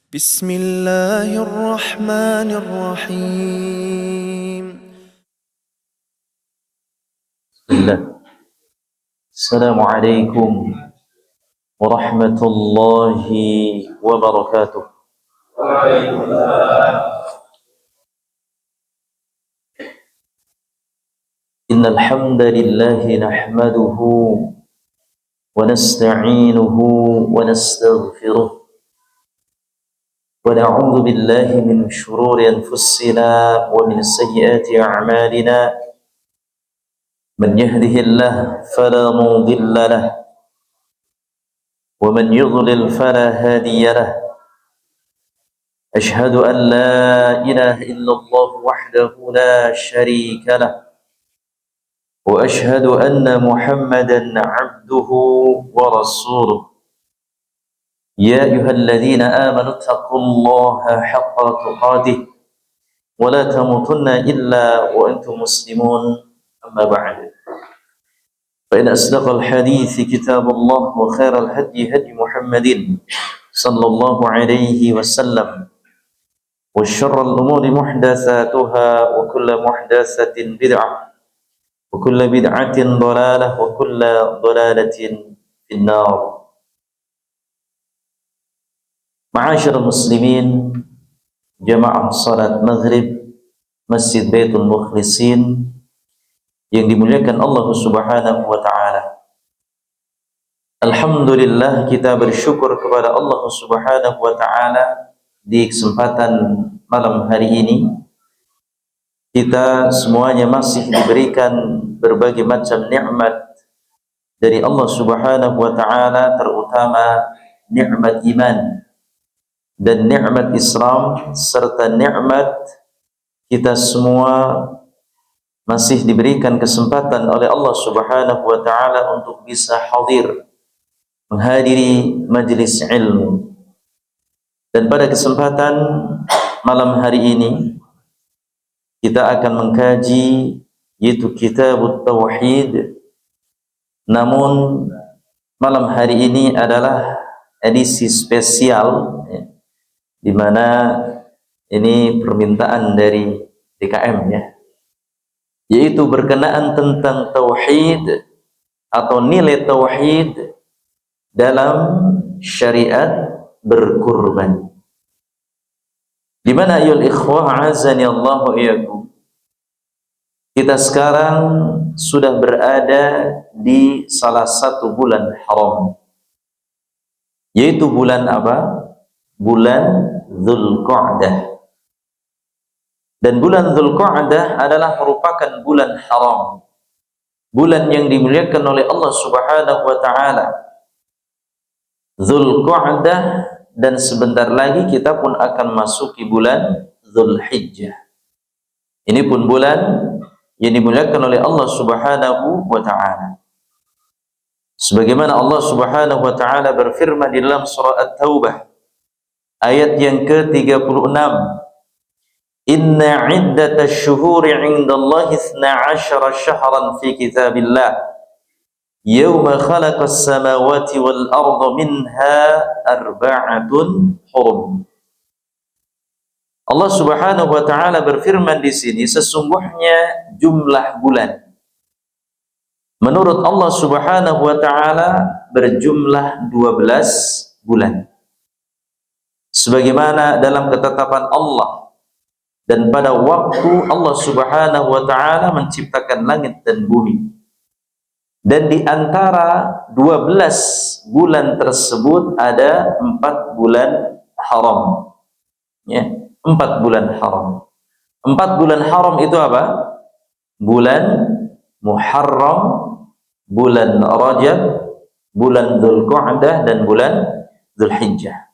بسم الله الرحمن الرحيم. الله. السلام عليكم ورحمة الله وبركاته. إن الحمد لله نحمده ونستعينه ونستغفره ونعوذ بالله من شرور أنفسنا ومن سيئات أعمالنا. من يهده الله فلا مضل له ومن يضلل فلا هادي له. أشهد أن لا إله إلا الله وحده لا شريك له، وأشهد أن محمدا عبده ورسوله. يا أيها الذين آمنوا اتقوا الله حق تقاته ولا تموتن إلا وأنتم مسلمون. أما بعد، فإن أصدق الحديث كتاب الله، وخير الهدي هدي محمد صلى الله عليه وسلم، وشر الأمور محدثاتها، وكل محدثة بدعة، وكل بدعة ضلالة، وكل ضلالة في النار. معاشر المسلمين، jamaah salat maghrib Masjid Baitul Mukhlisin yang dimuliakan Allah Subhanahu wa ta'ala. Alhamdulillah, kita bersyukur kepada Allah Subhanahu wa ta'ala di kesempatan malam hari ini. Kita semuanya masih diberikan berbagai macam nikmat dari Allah Subhanahu wa ta'ala, terutama nikmat iman dan nikmat Islam, serta nikmat kita semua masih diberikan kesempatan oleh Allah Subhanahu wa ta'ala untuk bisa hadir menghadiri majelis ilmu. Dan pada kesempatan malam hari ini kita akan mengkaji yaitu Kitabut Tauhid. Namun malam hari ini adalah edisi spesial, di mana ini permintaan dari DKM, yaitu berkenaan tentang tauhid atau nilai tauhid dalam syariat berkurban. Di mana ayol ikhwah azani Allah wa iyyakum, kita sekarang sudah berada di salah satu bulan haram, yaitu bulan apa? Bulan Dzulqa'dah. Dan bulan Dzulqa'dah adalah merupakan bulan haram, bulan yang dimuliakan oleh Allah Subhanahu wa ta'ala. Dzulqa'dah, dan sebentar lagi kita pun akan masuki bulan Dzulhijjah. Ini pun bulan yang dimuliakan oleh Allah Subhanahu wa ta'ala. Sebagaimana Allah Subhanahu wa ta'ala berfirman di dalam surah At-Taubah ayat yang ke-36, Inna iddatash syuhuri 'indallahi 12 syahran fi kitabillah yawma khalaqas samawati wal arda minha arba'atun hurum. Allah Subhanahu wa ta'ala berfirman di sini, sesungguhnya jumlah bulan menurut Allah Subhanahu wa ta'ala berjumlah 12 bulan. Sebagaimana dalam ketetapan Allah, dan pada waktu Allah Subhanahu wa ta'ala menciptakan langit dan bumi, dan di antara 12 bulan tersebut ada 4 bulan haram, 4 bulan haram. 4 bulan haram itu apa? Bulan Muharram, bulan Rajab, bulan Dzulqa'dah, dan bulan Dzulhijjah.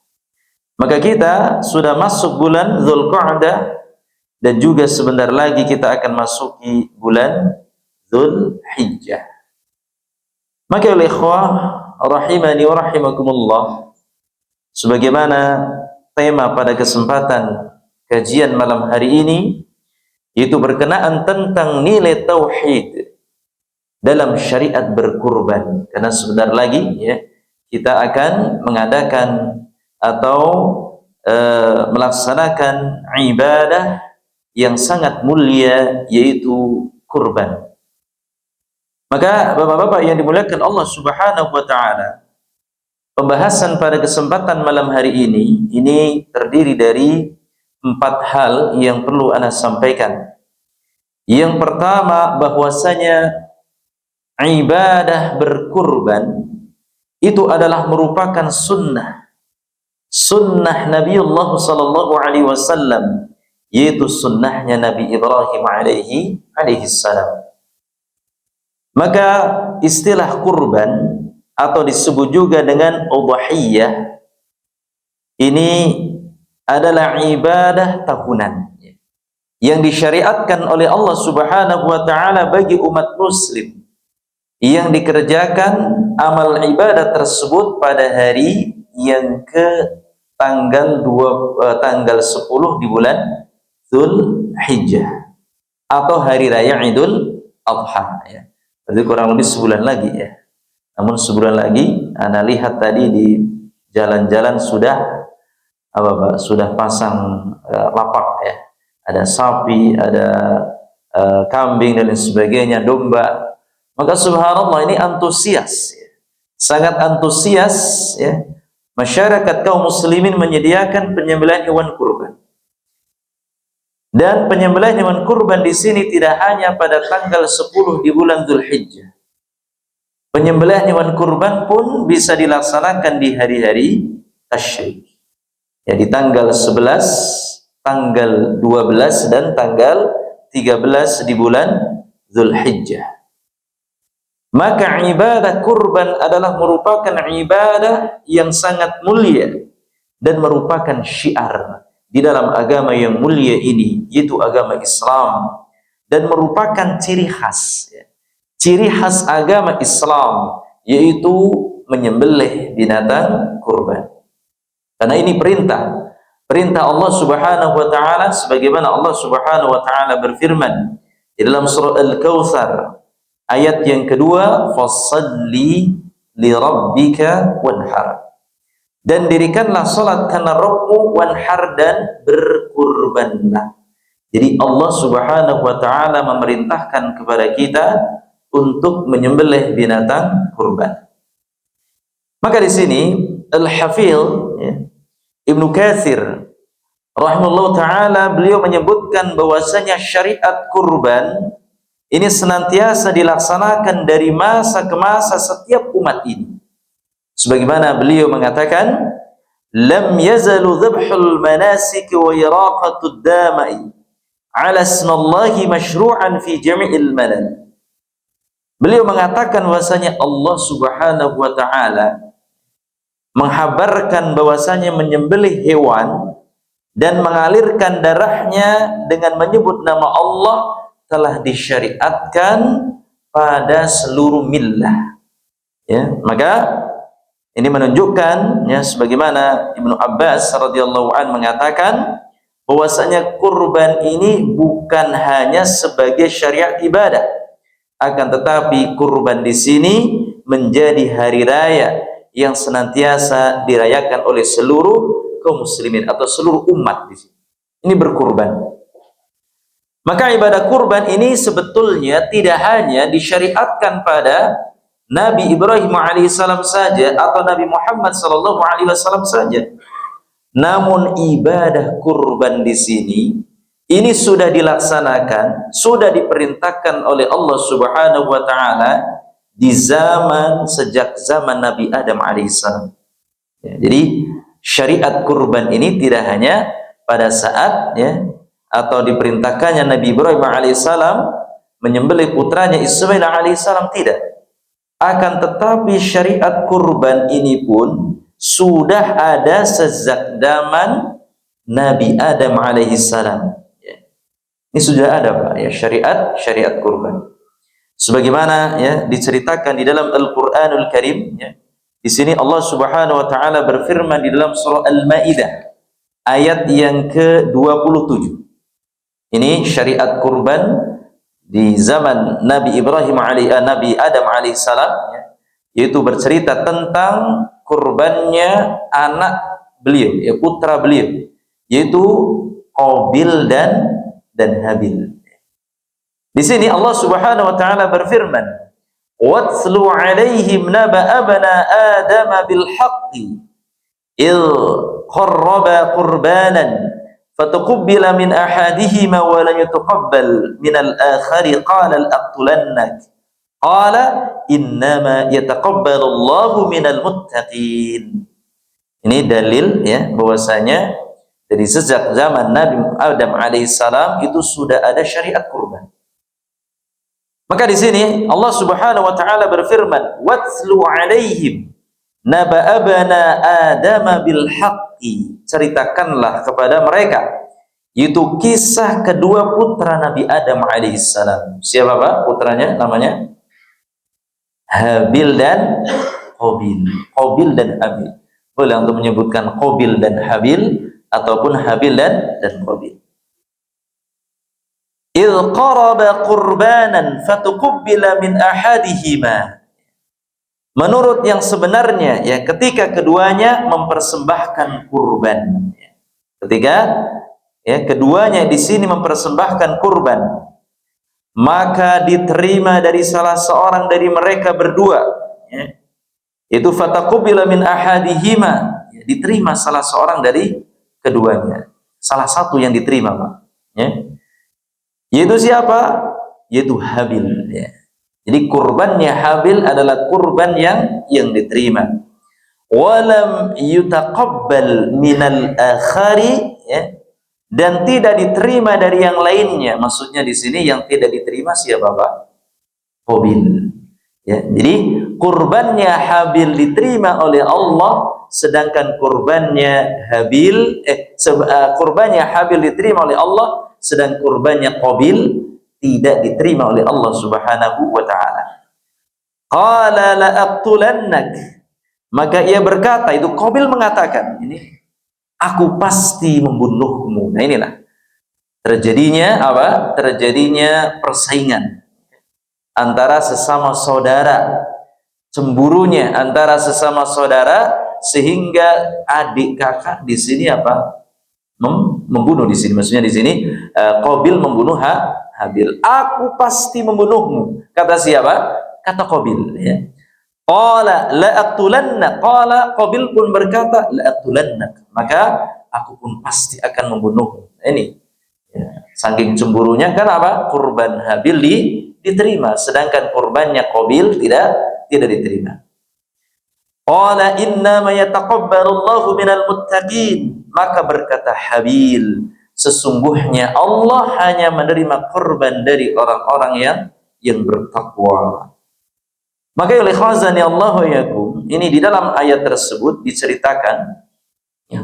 Maka kita sudah masuk bulan Dzulqa'dah, dan juga sebentar lagi kita akan masuki bulan Dzulhijjah. Maka oleh ikhwah rahimani wa rahimakumullah, sebagaimana tema pada kesempatan kajian malam hari ini, yaitu berkenaan tentang nilai tauhid dalam syariat berkurban. Karena sebentar lagi kita akan mengadakan atau melaksanakan ibadah yang sangat mulia, yaitu kurban. Maka bapak-bapak yang dimuliakan Allah Subhanahu wa taala, pembahasan pada kesempatan malam hari ini terdiri dari 4 hal yang perlu ana sampaikan. Yang pertama, bahwasanya ibadah berkurban itu adalah merupakan sunnah Nabiullah sallallahu alaihi wasallam, yaitu sunnahnya Nabi Ibrahim alaihi salam. Maka istilah kurban atau disebut juga dengan udhiyah ini adalah ibadah tahunan yang disyariatkan oleh Allah Subhanahu wa taala bagi umat muslim, yang dikerjakan amal ibadah tersebut pada hari yang ke tanggal 10 di bulan Dzulhijjah atau hari raya Idul Adha ya. Jadi kurang lebih sebulan lagi ya. Namun sebulan lagi ana lihat tadi di jalan-jalan sudah sudah pasang lapak ya. Ada sapi, ada kambing dan lain sebagainya, domba. Maka subhanallah, ini antusias ya. Sangat antusias ya. Masyarakat kaum muslimin menyediakan penyembelihan hewan kurban. Dan penyembelihan hewan kurban di sini tidak hanya pada tanggal 10 di bulan Dzulhijjah. Penyembelihan hewan kurban pun bisa dilaksanakan di hari-hari tasyrik. Ya, di tanggal 11, tanggal 12 dan tanggal 13 di bulan Dzulhijjah. Maka ibadah kurban adalah merupakan ibadah yang sangat mulia dan merupakan syiar di dalam agama yang mulia ini, yaitu agama Islam, dan merupakan ciri khas agama Islam, yaitu menyembelih binatang kurban. Karena ini perintah Allah Subhanahu wa taala, sebagaimana Allah Subhanahu wa taala berfirman di dalam surah Al-Kautsar ayat yang kedua, fassalli li rabbika wanhar, dan dirikanlah salat karena Rabbmu, wanhar, dan berkurbanlah. Jadi Allah Subhanahu wa taala memerintahkan kepada kita untuk menyembelih binatang kurban. Maka di sini Al-Hafidz ya, Ibnu Katsir rahimahullah taala, beliau menyebutkan bahwasanya syariat kurban ini senantiasa dilaksanakan dari masa ke masa setiap umat ini. Sebagaimana beliau mengatakan, lam yazalu dhabhul manasik wa iraqatud damai ala ismallahi masyru'an fi jami'il malal. Beliau mengatakan bahwasanya Allah Subhanahu wa taala menghabarkan bahwasanya menyembelih hewan dan mengalirkan darahnya dengan menyebut nama Allah telah disyariatkan pada seluruh millah. Ya, maka ini menunjukkan ya, sebagaimana Ibnu Abbas radhiyallahu an mengatakan bahwasanya kurban ini bukan hanya sebagai syariat ibadah, akan tetapi kurban di sini menjadi hari raya yang senantiasa dirayakan oleh seluruh kaum muslimin atau seluruh umat di sini. Ini berkurban. Maka ibadah kurban ini sebetulnya tidak hanya disyariatkan pada Nabi Ibrahim alaihissalam saja atau Nabi Muhammad sallallahu alaihi wasallam saja. Namun ibadah kurban di sini ini sudah dilaksanakan, sudah diperintahkan oleh Allah Subhanahu wa taala di sejak zaman Nabi Adam alaihissalam. Ya, jadi syariat kurban ini tidak hanya pada saat ya atau diperintahkannya Nabi Ibrahim alaihissalam menyembelih putranya Ismail alaihissalam, tidak. Akan tetapi syariat kurban ini pun sudah ada sejak zaman Nabi Adam alaihissalam. Ya. Ini sudah ada Pak ya, syariat kurban. Sebagaimana ya diceritakan di dalam Al-Qur'anul Karim ya. Di sini Allah Subhanahu wa taala berfirman di dalam surah Al-Maidah ayat yang ke-27. Ini syariat kurban di zaman Nabi Nabi Adam alaihissalam ya, yaitu bercerita tentang kurbannya anak beliau, ya putra beliau, yaitu Qabil dan Habil. Di sini Allah Subhanahu wa taala berfirman, "Watslu 'alaihim naba'a bana Adam bil haqqi id qarraba qurbanan fatuqbila min ahadihima wa lam yutaqabbal min al-akhari qala al-aqtulannak qala innama yataqabbalu Allahu minal muttaqin." Ini dalil ya bahwasanya dari sejak zaman Nabi Adam alaihissalam itu sudah ada syariat kurban. Maka di sini Allah Subhanahu wa taala berfirman, "Watslu 'alaihim naba'a bana Adam bil haqqi." Ceritakanlah kepada mereka itu kisah kedua putra Nabi Adam alaihissalam. Siapa Pak putranya? Namanya Habil dan Qabil. Qabil dan Habil. Boleh untuk menyebutkan Qabil dan Habil ataupun Habil dan Qabil. "Idz qaraba qurbanan fatuqbila min ahadihima." Menurut yang sebenarnya ya ketika keduanya mempersembahkan kurban. Ketika ya keduanya di sini mempersembahkan kurban, maka diterima dari salah seorang dari mereka berdua ya. Itu fataqubila min ahadihima, ya, diterima salah seorang dari keduanya, salah satu yang diterima Pak ya. Yaitu siapa? Yaitu Habil ya. Jadi kurbannya Habil adalah kurban yang diterima. Walam yutaqabbal minal akhari ya. Dan tidak diterima dari yang lainnya. Maksudnya di sini yang tidak diterima siapa Pak? Qabil. Ya, jadi kurbannya Habil diterima oleh Allah, sedangkan kurbannya Habil diterima oleh Allah, sedang kurbannya Qabil tidak diterima oleh Allah Subhanahu wa taala. Qala la aqtulannak. Maka ia berkata, itu Qabil mengatakan, ini aku pasti membunuhmu. Nah inilah terjadinya apa? Terjadinya persaingan antara sesama saudara, cemburunya antara sesama saudara sehingga adik kakak di sini apa? Membunuh di sini. Maksudnya di sini Qabil membunuh Habil. Aku pasti membunuhmu. Kata siapa? Kata Qabil. Ya. Qala la aqtulannak. Qala Qabil pun berkata la aqtulannak. Maka aku pun pasti akan membunuhmu. Ini. Ya. Saking cemburunya kan apa? Kurban Habil diterima, sedangkan kurbannya Qabil tidak diterima. Qala inna ma yataqabbalu Allahu minal muttaqin. Maka berkata Habil, sesungguhnya Allah hanya menerima kurban dari orang-orang yang bertakwa. Maka oleh khazani Allah yakum, ini di dalam ayat tersebut diceritakan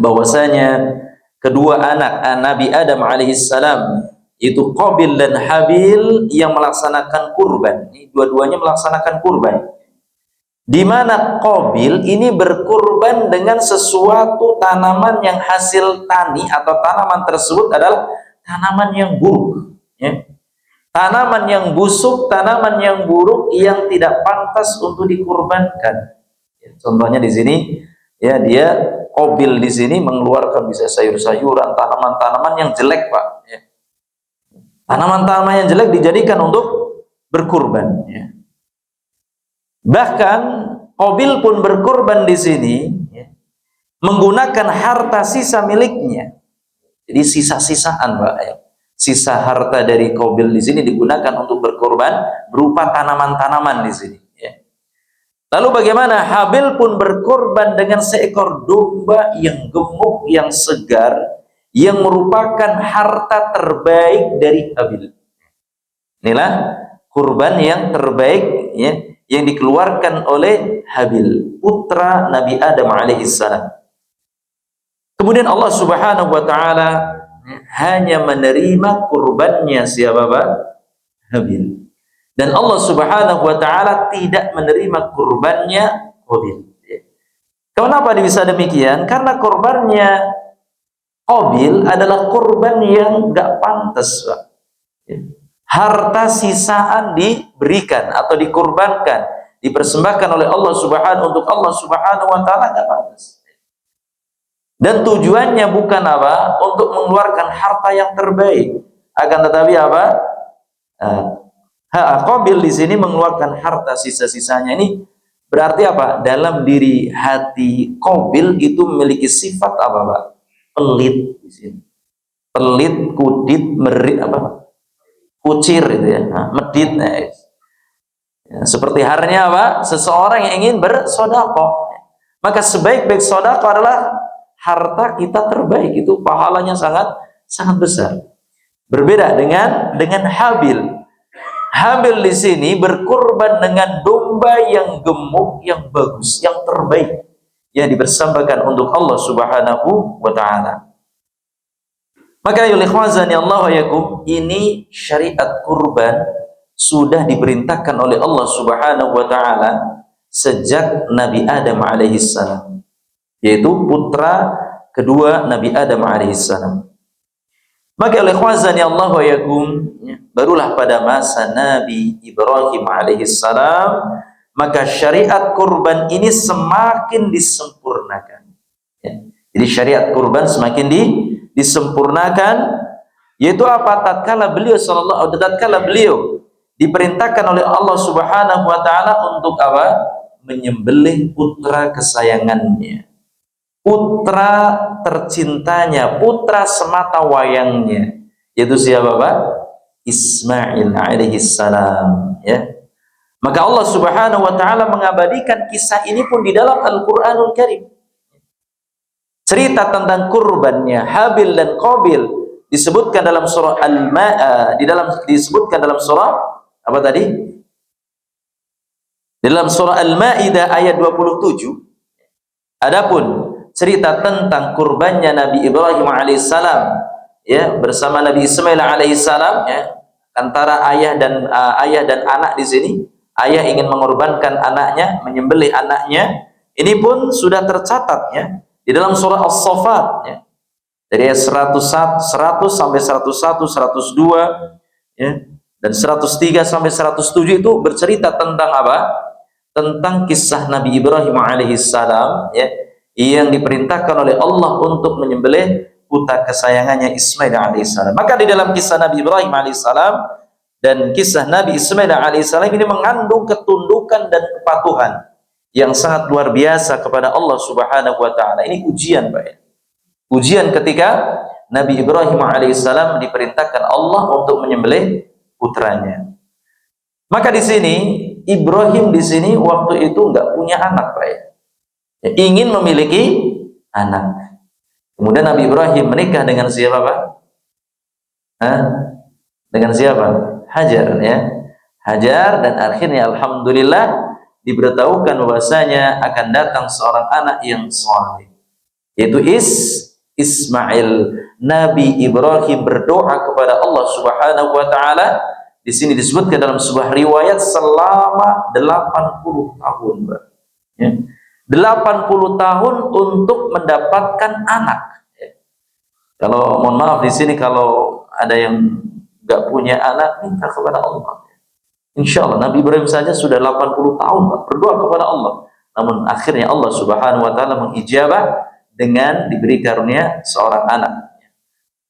bahwasanya kedua anak Nabi Adam alaihissalam itu Qabil dan Habil yang melaksanakan kurban. Dua-duanya melaksanakan kurban. Di mana Qabil ini berkurban dengan sesuatu tanaman yang hasil tani atau tanaman tersebut adalah tanaman yang buruk. Ya. Tanaman yang busuk, tanaman yang buruk yang tidak pantas untuk dikurbankan. Ya, contohnya di sini, ya dia Qabil di sini mengeluarkan bisa sayur-sayuran, tanaman-tanaman yang jelek Pak. Ya. Tanaman-tanaman yang jelek dijadikan untuk berkurban. Ya. Bahkan Qabil pun berkurban di sini ya, menggunakan harta sisa miliknya. Jadi sisa-sisaan Pak. Ya. Sisa harta dari Qabil di sini digunakan untuk berkurban berupa tanaman-tanaman di sini. Ya. Lalu bagaimana? Habil pun berkurban dengan seekor domba yang gemuk, yang segar, yang merupakan harta terbaik dari Habil. Inilah kurban yang terbaik ya, yang dikeluarkan oleh Habil, putra Nabi Adam alaihissalam. Kemudian Allah Subhanahu wa taala hanya menerima kurbannya siapa Pak? Habil. Dan Allah Subhanahu wa taala tidak menerima kurbannya Qabil. Kenapa bisa demikian? Karena kurbannya Qabil adalah kurban yang enggak pantas, Pak. Harta sisaan diberikan atau dikurbankan, dipersembahkan oleh Allah Subhanahu untuk Allah Subhanahu wa taala enggak pantas. Dan tujuannya bukan apa? Untuk mengeluarkan harta yang terbaik. Akan tetapi apa? Qabil di sini mengeluarkan harta sisa-sisanya. Ini berarti apa? Dalam diri hati Qabil itu memiliki sifat apa, Pak? Pelit di sini. Pelit, kudit, merit, apa? Kucir itu ya. Medit. Ya, seperti halnya apa? Seseorang yang ingin bersedekah. Maka sebaik-baik sedekah adalah harta kita terbaik, itu pahalanya sangat besar. Berbeda dengan Habil. Habil di sini berkurban dengan domba yang gemuk, yang bagus, yang terbaik, yang dipersembahkan untuk Allah Subhanahu wa taala. Maka ya Allah wa yakum, ini syariat kurban sudah diperintahkan oleh Allah Subhanahu wa taala sejak Nabi Adam alaihissalam, yaitu putra kedua Nabi Adam alaihissalam. Maka oleh khazani Allah wa yakum, barulah pada masa Nabi Ibrahim alaihissalam, maka syariat kurban ini semakin disempurnakan. Jadi syariat kurban semakin disempurnakan, yaitu apa? Tatkala beliau diperintahkan oleh Allah Subhanahu wa taala untuk apa? Menyembelih putra kesayangannya, putra tercintanya, putra semata wayangnya, yaitu siapa, Pak? Ismail alaihissalam, ya. Maka Allah Subhanahu wa taala mengabadikan kisah ini pun di dalam Al-Qur'anul Karim. Cerita tentang kurbannya Habil dan Qabil disebutkan dalam surah disebutkan dalam surah apa tadi? Dalam surah Al-Maidah ayat 27. Adapun cerita tentang kurbannya Nabi Ibrahim alaihissalam, ya, bersama Nabi Ismail alaihissalam, ya, antara ayah dan anak di sini. Ayah ingin mengorbankan anaknya, menyembelih anaknya. Ini pun sudah tercatat, ya, di dalam surah As-Saffat, ya. Dari ayat 100 sampai 101, 102, ya, dan 103 sampai 107 itu bercerita tentang apa? Tentang kisah Nabi Ibrahim alaihissalam, ya, yang diperintahkan oleh Allah untuk menyembelih putra kesayangannya Ismail alaihissalam. Maka di dalam kisah Nabi Ibrahim alaihissalam dan kisah Nabi Ismail alaihissalam ini mengandung ketundukan dan kepatuhan yang sangat luar biasa kepada Allah Subhanahu wa taala. Ini ujian, Pak, ya. Ujian ketika Nabi Ibrahim alaihissalam diperintahkan Allah untuk menyembelih putranya. Maka di sini Ibrahim di sini waktu itu enggak punya anak, Pak, ya. Ingin memiliki anak. Kemudian Nabi Ibrahim menikah dengan siapa, Pak? Dengan siapa? Hajar, ya. Hajar, dan akhirnya alhamdulillah diberitahukan bahwasanya akan datang seorang anak yang saleh, yaitu Ismail. Nabi Ibrahim berdoa kepada Allah Subhanahu wa taala. Di sini disebutkan dalam sebuah riwayat selama 80 tahun, Pak. Ya. 80 tahun untuk mendapatkan anak. Ya. Kalau mohon maaf di sini kalau ada yang nggak punya anak, minta kepada Allah. Insya Allah Nabi Ibrahim saja sudah 80 tahun, Pak, berdoa kepada Allah. Namun akhirnya Allah Subhanahu wa taala mengijabah dengan diberi karunia seorang anak.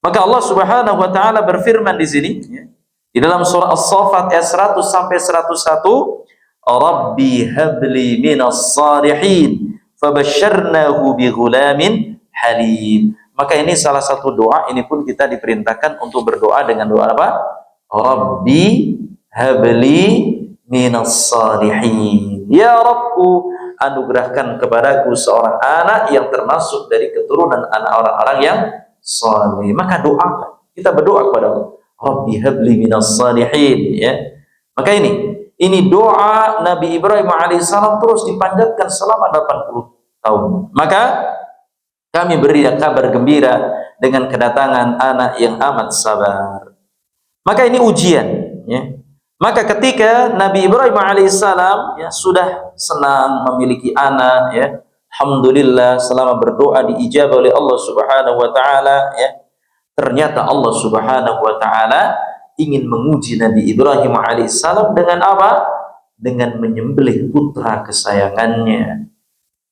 Maka Allah Subhanahu wa taala berfirman di sini, ya, di dalam surah As-Saffat ayat 100 sampai 101, Rabbi habli minas salihin fabasyarnahu bighulamin halim. Maka ini salah satu doa, ini pun kita diperintahkan untuk berdoa dengan doa apa? Rabbi habli minas salihin. Ya Rabbu, anugerahkan kepadaku seorang anak yang termasuk dari keturunan anak orang-orang yang saleh. Maka doakan, kita berdoa kepada Allah, Rabbi habli minas salihin, ya. Maka ini doa Nabi Ibrahim alaihissalam terus dipanjatkan selama 80 tahun. Maka kami beri kabar gembira dengan kedatangan anak yang amat sabar. Maka ini ujian, ya. Maka ketika Nabi Ibrahim alaihissalam, ya, sudah senang memiliki anak, ya, alhamdulillah selama berdoa diijabah oleh Allah Subhanahu wa taala, ya. Ternyata Allah Subhanahu wa taala ingin menguji Nabi Ibrahim alaihissalam dengan apa? Dengan menyembelih putra kesayangannya.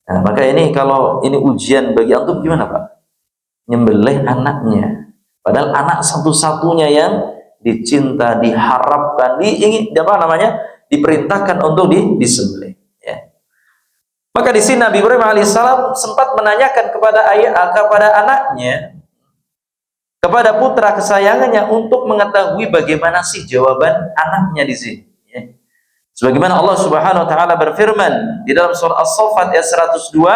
Nah, maka ini kalau ini ujian bagi antum gimana, Pak? nyembelih anaknya. Padahal anak satu-satunya yang dicinta, diharapkan, diperintahkan untuk disembelih. Ya. Maka di sini Nabi Ibrahim alaihissalam sempat menanyakan kepada anaknya, kepada putra kesayangannya untuk mengetahui bagaimana sih jawaban anaknya di sini. Ya. Sebagaimana Allah Subhanahu Wa Taala berfirman di dalam surah As-Saffat ayat 102,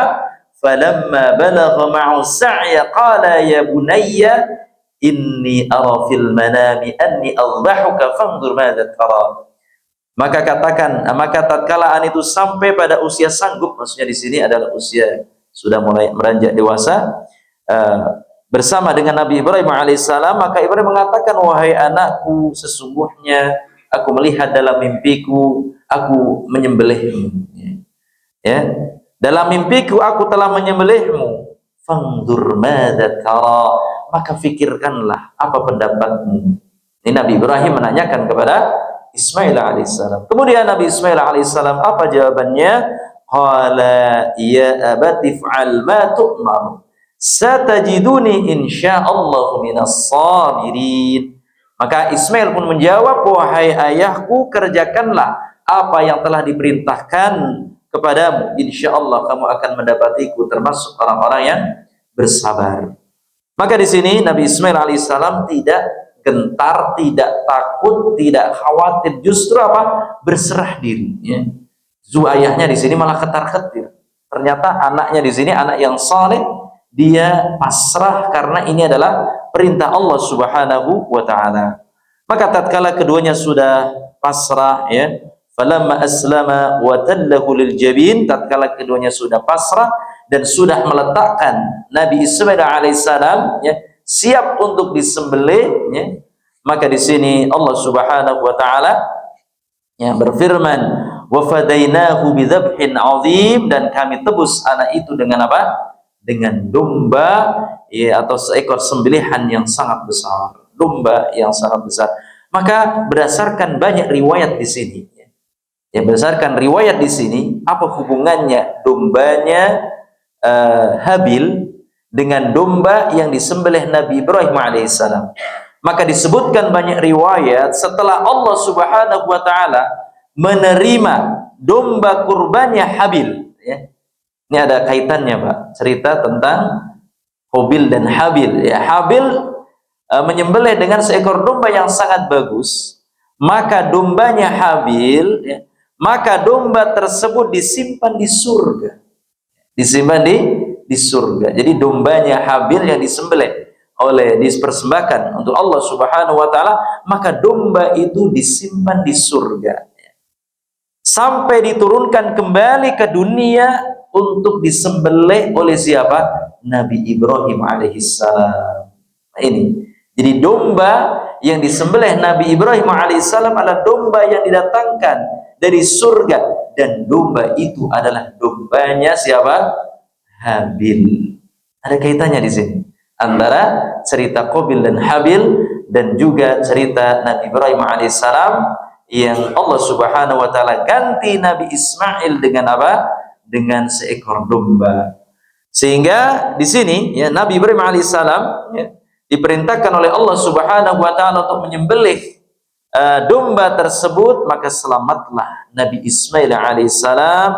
"Falamma balagha ma'u sa'ya qala ya bunayya inni ara fil manami anni adbahuka fanzur madza tara." Maka tatkala anak itu sampai pada usia sanggup, maksudnya di sini adalah usia sudah mulai meranjak dewasa, bersama dengan Nabi Ibrahim alaihissalam, maka Ibrahim mengatakan, "Wahai anakku, sesungguhnya aku melihat dalam mimpiku aku menyembelihmu." Ya, dalam mimpiku aku telah menyembelihmu. Fanzur madza tara, maka fikirkanlah apa pendapatmu. Ini Nabi Ibrahim menanyakan kepada Ismail alaihissalam. Kemudian Nabi Ismail alaihissalam apa jawabannya? Qala ya abati fa'al ma tu'mar, satajiduni insyaallah minas sabirin. Maka Ismail pun menjawab, wahai ayahku, kerjakanlah apa yang telah diperintahkan kepadamu, insyaallah kamu akan mendapatiku termasuk orang-orang yang bersabar. Maka di sini Nabi Ismail alaihissalam tidak gentar, tidak takut, tidak khawatir, justru apa? Berserah diri. Ya. Ayahnya di sini malah ketar-ketir. Ternyata anaknya di sini anak yang saleh, dia pasrah karena ini adalah perintah Allah Subhanahu wa taala. Maka tatkala keduanya sudah pasrah, ya, falamma aslama wa tallahu lil jabin, tatkala keduanya sudah pasrah dan sudah meletakkan Nabi Ismail alaihissalam, ya, siap untuk disembelih, ya, maka di sini Allah Subhanahu wa taala, ya, berfirman, wa fadainahu bidzabhin azim, dan kami tebus anak itu dengan apa? Dengan domba, ya, atau seekor sembelihan yang sangat besar, domba yang sangat besar. Maka berdasarkan banyak riwayat di sini, ya, berdasarkan riwayat di sini, apa hubungannya dombanya Habil dengan domba yang disembelih Nabi Ibrahim alaihissalam? Maka disebutkan banyak riwayat setelah Allah Subhanahu wa taala menerima domba kurbannya Habil, ya. Ini ada kaitannya, Pak, cerita tentang Habil dan Habil, ya. Habil menyembelih dengan seekor domba yang sangat bagus, maka dombanya Habil, ya, maka domba tersebut disimpan di surga. Disimpan di surga. Jadi dombanya Habil yang disembelih dipersembahkan untuk Allah Subhanahu wa taala, maka domba itu disimpan di surga sampai diturunkan kembali ke dunia untuk disembelih oleh siapa? Nabi Ibrahim alaihissalam. Nah, ini. Jadi domba yang disembelih Nabi Ibrahim alaihissalam adalah domba yang didatangkan dari surga, dan domba itu adalah dombanya siapa? Habil. Ada kaitannya di sini antara cerita Qabil dan Habil dan juga cerita Nabi Ibrahim alaihissalam yang Allah Subhanahu wa taala ganti Nabi Ismail dengan apa? Dengan seekor domba. Sehingga di sini, ya, Nabi Ibrahim alaihissalam, ya, diperintahkan oleh Allah Subhanahu wa taala untuk menyembelih domba tersebut, maka selamatlah Nabi Ismail alaihissalam,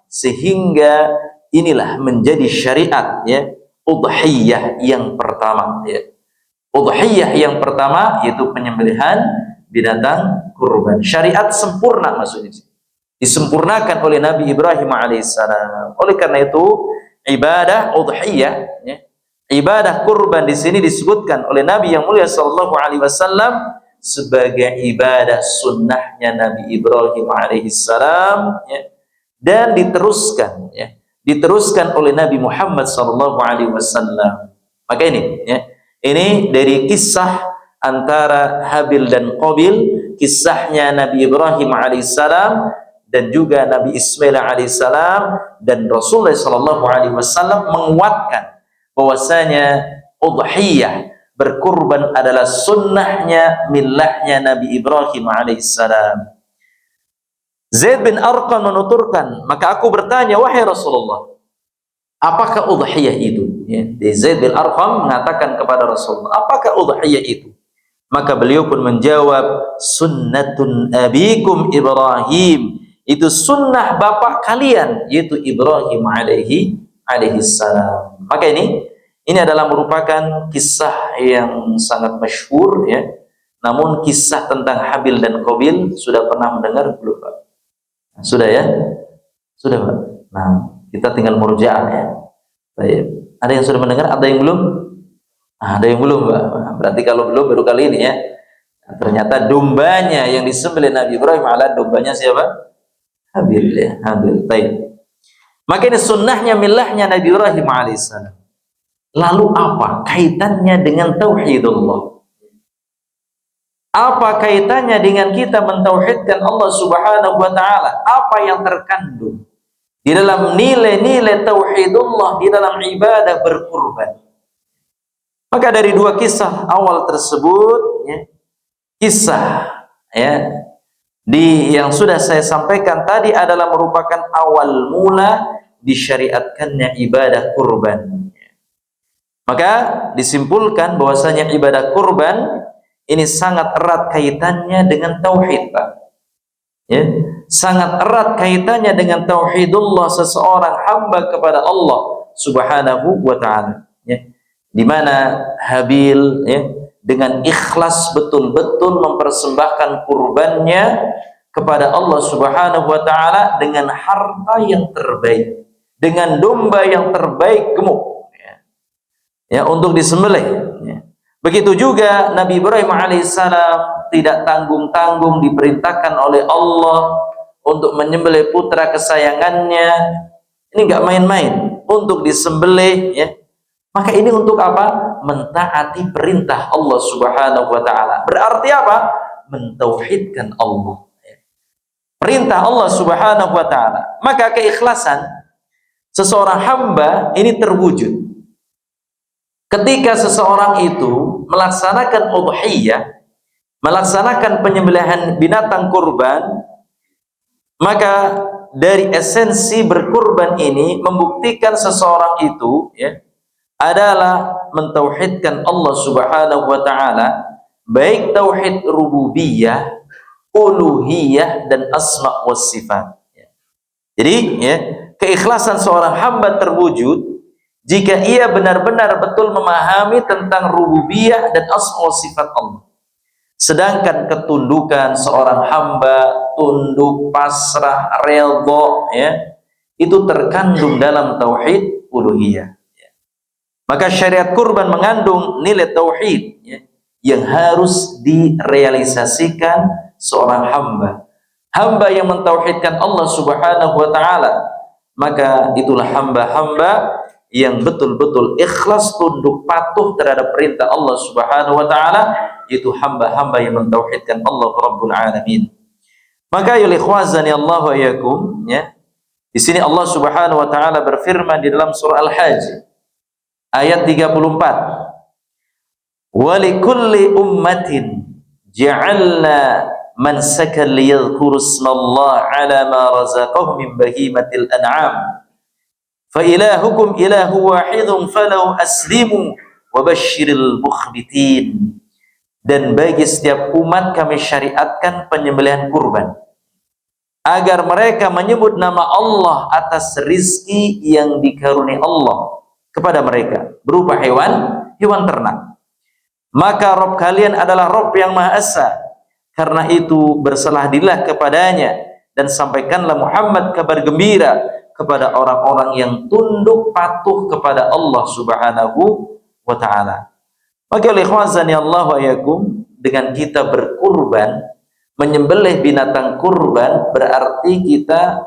sehingga inilah menjadi syariat, ya, udhiyah yang pertama, ya. Udhiyah yang pertama yaitu penyembelihan binatang kurban. Syariat sempurna, maksudnya disempurnakan oleh Nabi Ibrahim alaihissalam. Oleh karena itu ibadah udhiyah, ya, ibadah kurban di sini disebutkan oleh Nabi yang mulia sallallahu alaihi wasallam sebagai ibadah sunnahnya Nabi Ibrahim alaihissalam, ya, dan diteruskan oleh Nabi Muhammad sallallahu alaihi wasallam. Maka ini, ya, ini dari kisah antara Habil dan Qabil, kisahnya Nabi Ibrahim alaihissalam dan juga Nabi Ismail alaihissalam, dan Rasulullah sallallahu alaihi wasallam menguatkan bahwasanya udhiyah, berkurban, adalah sunnahnya, millahnya Nabi Ibrahim alaihissalam. Zaid bin Arqam menuturkan, maka aku bertanya, wahai Rasulullah, apakah udhiyah itu? Ya, Zaid bin Arqam mengatakan kepada Rasulullah, apakah udhiyah itu? Maka beliau pun menjawab, sunnatun abikum Ibrahim, itu sunnah bapak kalian, yaitu Ibrahim alaihi salam. Maka ini adalah merupakan kisah yang sangat masyhur, ya. Namun kisah tentang Habil dan Qabil sudah pernah mendengar belum, Pak? Sudah, ya? Sudah, Pak. Nah, kita tinggal murojaah, ya. Baik. Ada yang sudah mendengar, ada yang belum? Ada yang belum, Pak. Berarti kalau belum baru kali ini, ya. Nah, ternyata dombanya yang disembelih Nabi Ibrahim adalah dombanya siapa? Habil, ya. Habil. Baik. Maka ini sunnahnya, milahnya Nabi Ibrahim alaihissalam. Lalu apa kaitannya dengan tauhidullah? Apa kaitannya dengan kita mentauhidkan Allah Subhanahu wa taala? Apa yang terkandung di dalam nilai-nilai tauhidullah di dalam ibadah berkurban? Maka dari dua kisah awal tersebut, ya, kisah, ya, yang sudah saya sampaikan tadi adalah merupakan awal mula disyariatkannya ibadah kurban. Maka disimpulkan bahwasanya ibadah kurban ini sangat erat kaitannya dengan tauhid, Pak. Ya, sangat erat kaitannya dengan tauhidullah seseorang hamba kepada Allah Subhanahu wa taala. Ya. Di mana Habil, ya, dengan ikhlas betul-betul mempersembahkan kurbannya kepada Allah Subhanahu wa taala dengan harta yang terbaik, dengan domba yang terbaik gemuk, ya, untuk disembelih, ya. Begitu juga Nabi Ibrahim alaihissalam tidak tanggung-tanggung diperintahkan oleh Allah untuk menyembelih putra kesayangannya. Ini enggak main-main, untuk disembelih, ya. Maka ini untuk apa? Mentaati perintah Allah Subhanahu wa taala. Berarti apa? Mentauhidkan Allah. Perintah Allah Subhanahu wa taala. Maka keikhlasan seseorang hamba ini terwujud ketika seseorang itu melaksanakan udhiyah, melaksanakan penyembelihan binatang kurban. Maka dari esensi berkurban ini membuktikan seseorang itu, ya, adalah mentauhidkan Allah Subhanahu wa taala, baik tauhid rububiyah, uluhiyah, dan asma wa sifat. Jadi, ya, keikhlasan seorang hamba terwujud jika ia benar-benar betul memahami tentang rububiyah dan asma wa sifat Allah. Sedangkan ketundukan seorang hamba, tunduk, pasrah, redha, ya, itu terkandung dalam tauhid uluhiyah. Maka syariat kurban mengandung nilai tauhid, ya, yang harus direalisasikan seorang hamba. Hamba yang mentauhidkan Allah Subhanahu wa taala, maka itulah hamba-hamba yang betul-betul ikhlas, tunduk, patuh terhadap perintah Allah Subhanahu wa taala, itu hamba-hamba yang mentauhidkan Allah Rabbul Alamin. Maka ya ikhwazani Allah wa iyyakum, ya. Di sini Allah Subhanahu wa taala berfirman di dalam surah Al-Hajj ayat 34. Wa likulli ummatin ja'alna mansakan liyadhkuru ismallah ala ma razaqahum min bahimatil an'am. Fa ilahukum ilahu wahidun falau aslimu wa basyiril mukhbitin. Dan bagi setiap umat kami syariatkan penyembelihan kurban agar mereka menyebut nama Allah atas rizki yang dikaruniai Allah kepada mereka berupa hewan ternak. Maka Rabb kalian adalah Rabb yang Maha Esa. Karena itu berserah dirilah kepadanya dan sampaikanlah Muhammad kabar gembira kepada orang-orang yang tunduk patuh kepada Allah Subhanahu wa taala. Maka ikhwazani Allah wa iyyakum, dengan kita berkurban, menyembelih binatang kurban, berarti kita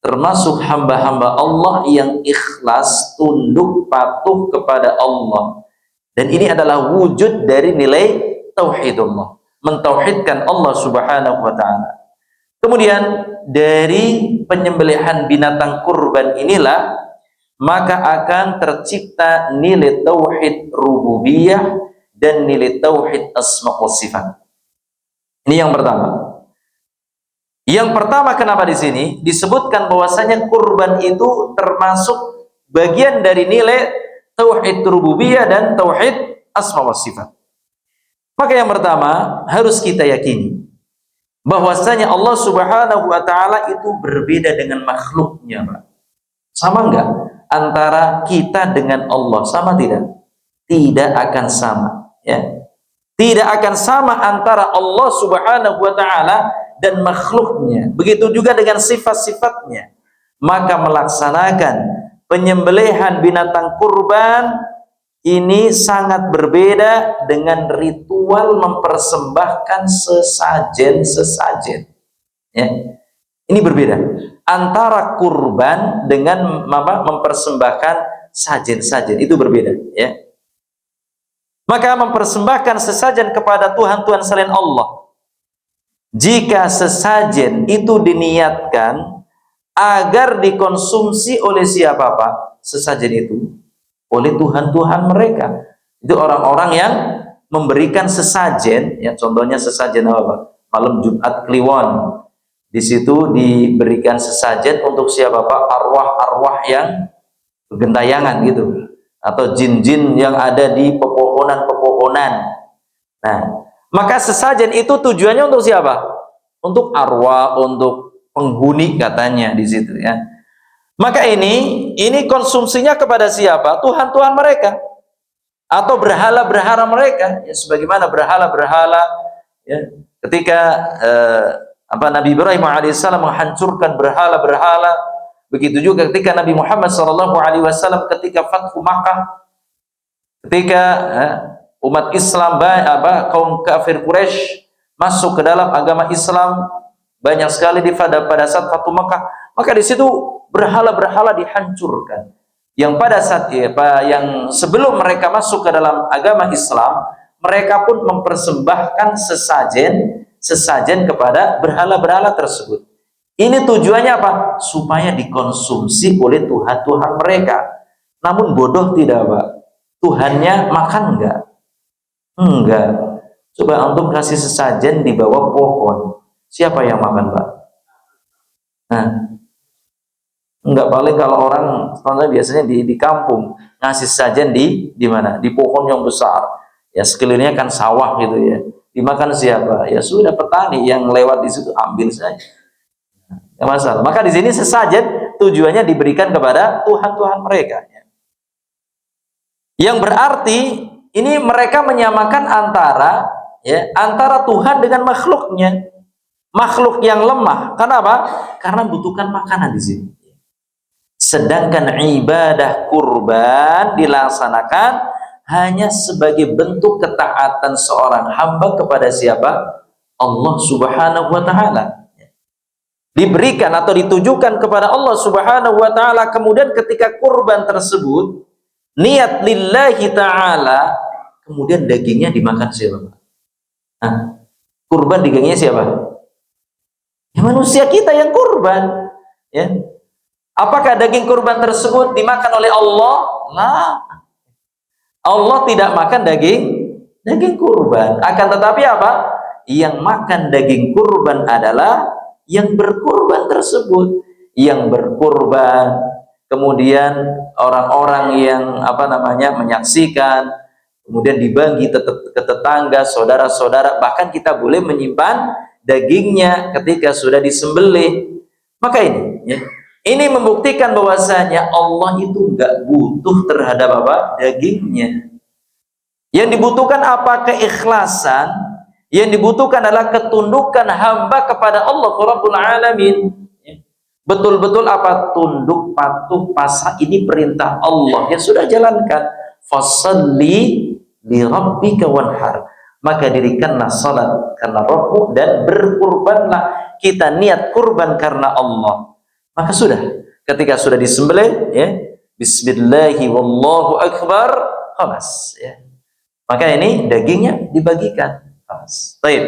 termasuk hamba-hamba Allah yang ikhlas, tunduk, patuh kepada Allah. Dan ini adalah wujud dari nilai tauhidullah, mentauhidkan Allah Subhanahu wa taala. Kemudian dari penyembelihan binatang kurban inilah maka akan tercipta nilai tauhid rububiyah dan nilai tauhid asma wa sifat. Ini yang pertama. Yang pertama, kenapa di sini disebutkan bahwasanya kurban itu termasuk bagian dari nilai tauhid rububiyah dan tauhid asma wa sifat. Maka yang pertama harus kita yakini bahwasanya Allah Subhanahu wa taala itu berbeda dengan makhluknya, Pak. Sama enggak antara kita dengan Allah? Sama tidak? Tidak akan sama, ya. Tidak akan sama antara Allah Subhanahu wa taala dan makhluknya. Begitu juga dengan sifat-sifatnya. Maka melaksanakan penyembelihan binatang kurban ini sangat berbeda dengan ritual mempersembahkan sesajen-sesajen. Ya. Ini berbeda antara kurban dengan mempersembahkan sajen-sajen, itu berbeda, ya. Maka mempersembahkan sesajen kepada Tuhan-Tuhan selain Allah, jika sesajen itu diniatkan agar dikonsumsi oleh siapa, Pak? Sesajen itu oleh Tuhan-Tuhan mereka. Itu orang-orang yang memberikan sesajen, ya, contohnya sesajen apa, Pak? Malam Jumat Kliwon. Di situ diberikan sesajen untuk siapa, Pak? Arwah-arwah yang gentayangan gitu, atau jin-jin yang ada di pepohonan-pepohonan. Nah, maka sesajen itu tujuannya untuk siapa? Untuk arwah, untuk penghuni katanya di situ, ya. Maka ini konsumsinya kepada siapa? Tuhan-Tuhan mereka atau berhala-berhala mereka, ya, sebagaimana berhala-berhala, ya, ketika Nabi Ibrahim alaihissalam menghancurkan berhala-berhala. Begitu juga ketika Nabi Muhammad SAW ketika Fathu Makkah, ketika umat Islam, kaum kafir Quraisy masuk ke dalam agama Islam banyak sekali pada saat Fathu Makkah, maka di situ berhala-berhala dihancurkan. Yang pada saat yang sebelum mereka masuk ke dalam agama Islam, mereka pun mempersembahkan sesajen kepada berhala-berhala tersebut. Ini tujuannya apa? Supaya dikonsumsi oleh Tuhan-Tuhan mereka. Namun bodoh tidak, Pak? Tuhannya makan enggak? Enggak. Coba antum kasih sesajen di bawah pohon. Siapa yang makan, Pak? Nah, enggak, paling kalau orang biasanya di kampung ngasih sesajen di mana? Di pohon yang besar. Ya, sekelilingnya kan sawah gitu, ya. Dimakan siapa? Ya sudah, petani yang lewat di situ ambil saja. Ya, masalah. Maka di sini sesajen tujuannya diberikan kepada Tuhan-Tuhan mereka. Yang berarti ini mereka menyamakan antara Tuhan dengan makhluknya. Makhluk yang lemah. Kenapa? Karena butuhkan makanan di sini. Sedangkan ibadah kurban dilaksanakan hanya sebagai bentuk ketaatan seorang hamba kepada siapa? Allah Subhanahu wa taala. Diberikan atau ditujukan kepada Allah Subhanahu wa taala, kemudian ketika kurban tersebut niat lillahi taala, kemudian dagingnya dimakan siapa? Nah, kurban dagingnya siapa? Ya, manusia kita yang kurban, ya. Apakah daging kurban tersebut dimakan oleh Allah? Lah. Allah tidak makan daging kurban. Akan tetapi apa? Yang makan daging kurban adalah yang berkurban tersebut, yang berkurban, kemudian orang-orang yang menyaksikan, kemudian dibagi ke tetangga, saudara-saudara, bahkan kita boleh menyimpan dagingnya ketika sudah disembelih. Maka ini membuktikan bahwasanya Allah itu enggak butuh terhadap dagingnya. Yang dibutuhkan apa? Keikhlasan. Yang dibutuhkan adalah ketundukan hamba kepada Allah Rabbul Alamin. Betul-betul tunduk, patuh, pasrah. Ini perintah Allah yang sudah jalankan. Fasalli li rabbika wanhar. Maka dirikanlah salat karena Rabbmu dan berkurbanlah. Kita niat kurban karena Allah. Maka sudah, ketika sudah disembelih, ya, bismillahi wallahu akbar, khalas, ya. Maka ini dagingnya dibagikan. Baik.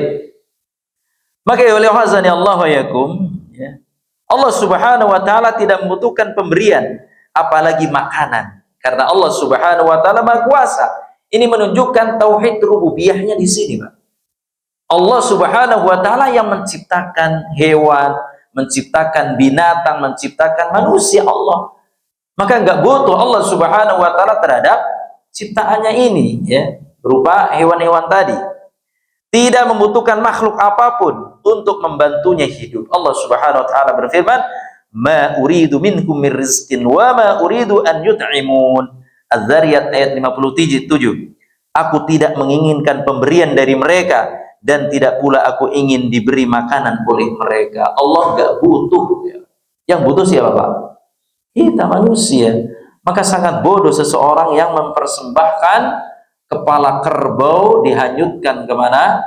Maka oleh hazani Allah wa yakum, ya. Allah Subhanahu wa taala tidak membutuhkan pemberian apalagi makanan, karena Allah Subhanahu wa taala Maha Kuasa. Ini menunjukkan tauhid rububiyahnya di sini, Pak. Allah Subhanahu wa taala yang menciptakan hewan, menciptakan binatang, menciptakan manusia, Allah. Maka nggak butuh Allah Subhanahu wa taala terhadap ciptaannya ini, ya, berupa hewan-hewan tadi. Tidak membutuhkan makhluk apapun untuk membantunya hidup. Allah Subhanahu wa taala berfirman, "Ma uridu minhum min rizqin wa ma uridu an yut'imun." Az-Zariyat ayat 57. Aku tidak menginginkan pemberian dari mereka dan tidak pula aku ingin diberi makanan oleh mereka. Allah nggak butuh, ya. Yang butuh siapa, Pak? Kita manusia. Maka sangat bodoh seseorang yang mempersembahkan kepala kerbau dihanyutkan kemana?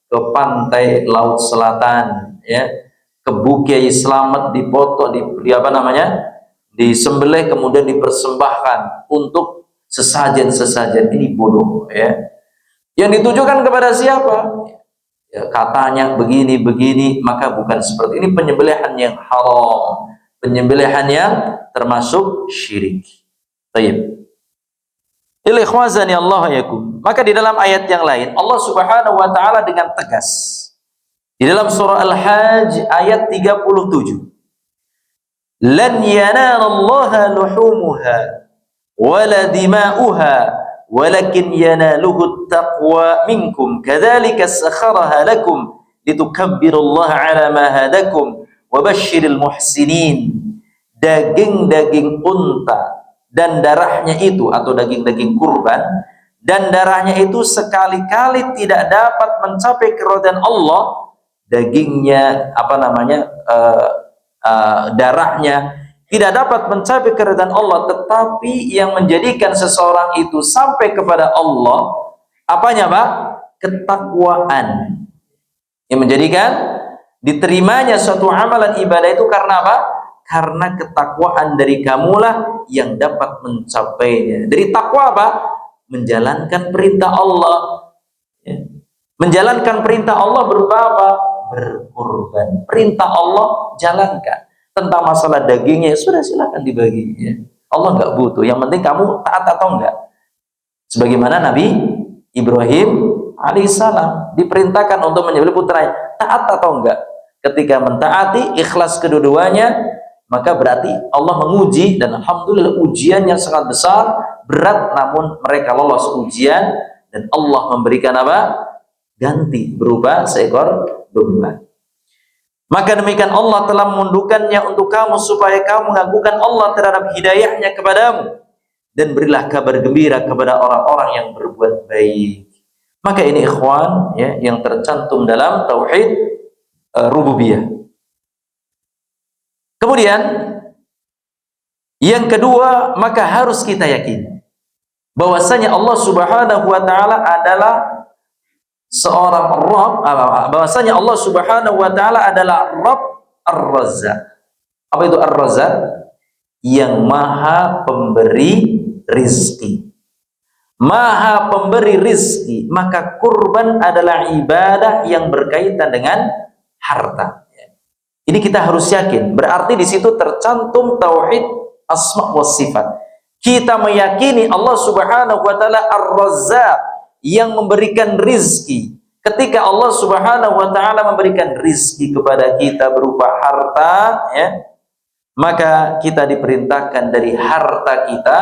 Ke pantai Laut Selatan, ya. Ke Kiai Slamet dipoto, di apa namanya? Disembelih kemudian dipersembahkan untuk sesajen-sesajen. Ini bodoh, ya. Yang ditujukan kepada siapa? Ya, katanya begini-begini, maka bukan seperti ini. Penyembelihan yang haram, penyembelihan yang termasuk syirik. Baik. Maka di dalam ayat yang lain Allah Subhanahu wa taala dengan tegas di dalam surah Al-Hajj ayat 37, lan yanalallaha luhumuha wala dima'uha walakin yanaluhu taqwa minkum kadzalika sakharaha lakum litukabbirullaha ala ma hadakum wa basyiril muhsinin. Daging-daging unta dan darahnya itu, atau daging-daging kurban dan darahnya itu sekali-kali tidak dapat mencapai keridhaan Allah. Dagingnya, apa namanya, darahnya tidak dapat mencapai keridhaan Allah, tetapi yang menjadikan seseorang itu sampai kepada Allah, apanya, Pak? Ketakwaan. Yang menjadikan diterimanya suatu amalan ibadah itu karena apa? Karena ketakwaan dari kamulah yang dapat mencapainya. Dari takwa apa? Menjalankan perintah Allah, ya. Menjalankan perintah Allah berupa apa? Berkurban. Perintah Allah jalankan. Tentang masalah dagingnya, sudah silakan dibagi, ya. Allah nggak butuh. Yang penting kamu taat atau enggak. Sebagaimana Nabi Ibrahim alaihissalam diperintahkan untuk menyembelih putranya, taat atau enggak? Ketika mentaati, ikhlas kedua-duanya, maka berarti Allah menguji, dan alhamdulillah ujian yang sangat besar, berat, namun mereka lolos ujian dan Allah memberikan apa? Ganti berupa seekor domba. Maka demikian Allah telah menundukkannya untuk kamu supaya kamu mengagukan Allah terhadap hidayahnya kepadamu, dan berilah kabar gembira kepada orang-orang yang berbuat baik. Maka ini ikhwan, ya, yang tercantum dalam tauhid rububiyah. Kemudian yang kedua, maka harus kita yakini bahwasanya Allah Subhanahu wa taala adalah seorang Rabb, bahwasanya Allah Subhanahu wa taala adalah Rabb Ar-Razzaq. Apa itu Ar-Razzaq? Yang maha pemberi rizki. Maha pemberi rizki, maka kurban adalah ibadah yang berkaitan dengan harta. Ini kita harus yakin. Berarti di situ tercantum tauhid asma wa sifat. Kita meyakini Allah Subhanahu wa taala Ar-Razzaq, yang memberikan rizki. Ketika Allah Subhanahu wa taala memberikan rizki kepada kita berupa harta, ya, maka kita diperintahkan dari harta kita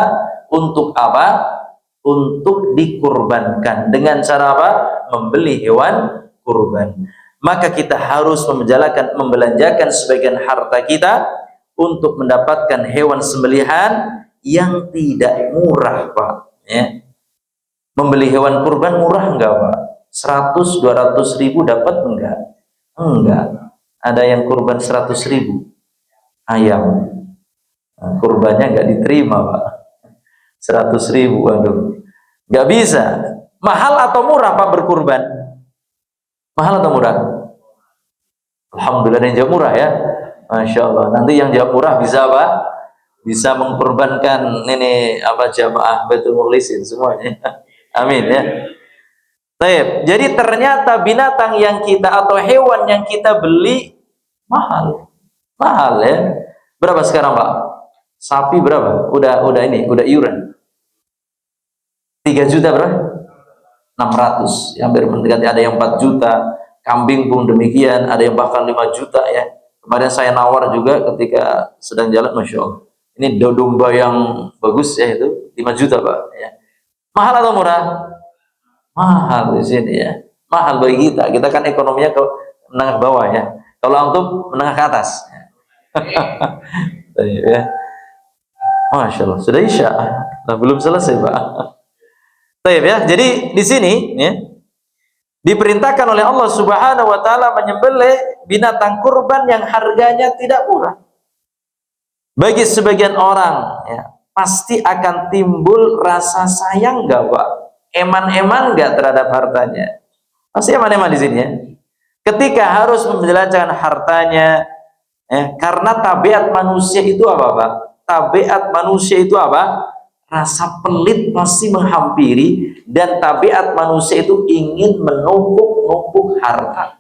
untuk apa? Untuk dikurbankan. Dengan cara apa? Membeli hewan kurban. Maka kita harus membelanjakan sebagian harta kita untuk mendapatkan hewan sembelihan yang tidak murah, Pak, ya. Membeli hewan kurban murah enggak, Pak? 100-200 ribu dapat enggak? Enggak. Ada yang kurban 100 ribu ayam, nah, kurbannya enggak diterima, Pak. 100 ribu, waduh, enggak bisa. Mahal atau murah, Pak, berkurban? Mahal atau murah? Alhamdulillah yang jawab murah, ya. Masya Allah. Nanti yang jawab murah bisa apa? Bisa mengkorbankan ini apa, jamaah Baitul Mukhlisin semuanya. Amin, ya. Baik. Jadi ternyata binatang yang kita atau hewan yang kita beli mahal. Mahal, ya. Berapa sekarang, Pak? Sapi berapa? Udah iuran. 3 juta berapa? 600, hampir mendekati, ada yang 4 juta, kambing pun demikian, ada yang bahkan 5 juta, ya. Kemarin saya nawar juga ketika sedang jalan, Masya Allah, Ini domba yang bagus ya, itu 5 juta Pak ya. Mahal atau murah? Mahal di sini ya. Mahal bagi kita. Kita kan ekonominya ke menengah bawah ya. Kalau antum menengah ke atas. Ya. Masya Allah, sudah Isya. Nah, belum selesai Pak. Baik ya. Jadi di sini ya, diperintahkan oleh Allah Subhanahu wa taala menyembelih binatang kurban yang harganya tidak murah. Bagi sebagian orang ya, pasti akan timbul rasa sayang enggak Pak? Eman-eman enggak terhadap hartanya? Pasti eman-eman di sini ya. Ketika harus menjelaskan hartanya karena tabiat manusia itu apa Pak? Tabiat manusia itu apa? Rasa pelit pasti menghampiri, dan tabiat manusia itu ingin menumpuk-numpuk harta.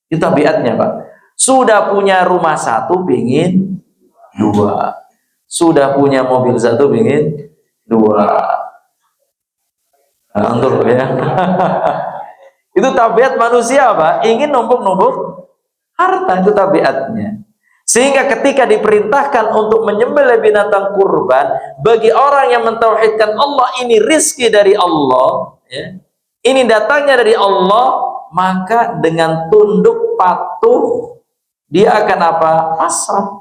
Itu tabiatnya Pak. Sudah punya rumah satu, pingin 2. Sudah punya mobil satu, pingin 2. Antur ya. Itu tabiat manusia Pak, ingin numpuk-numpuk harta, itu tabiatnya. Sehingga ketika diperintahkan untuk menyembelih binatang kurban, bagi orang yang mentauhidkan Allah, ini rizki dari Allah ya, ini datangnya dari Allah, maka dengan tunduk patuh dia akan apa? Pasrah.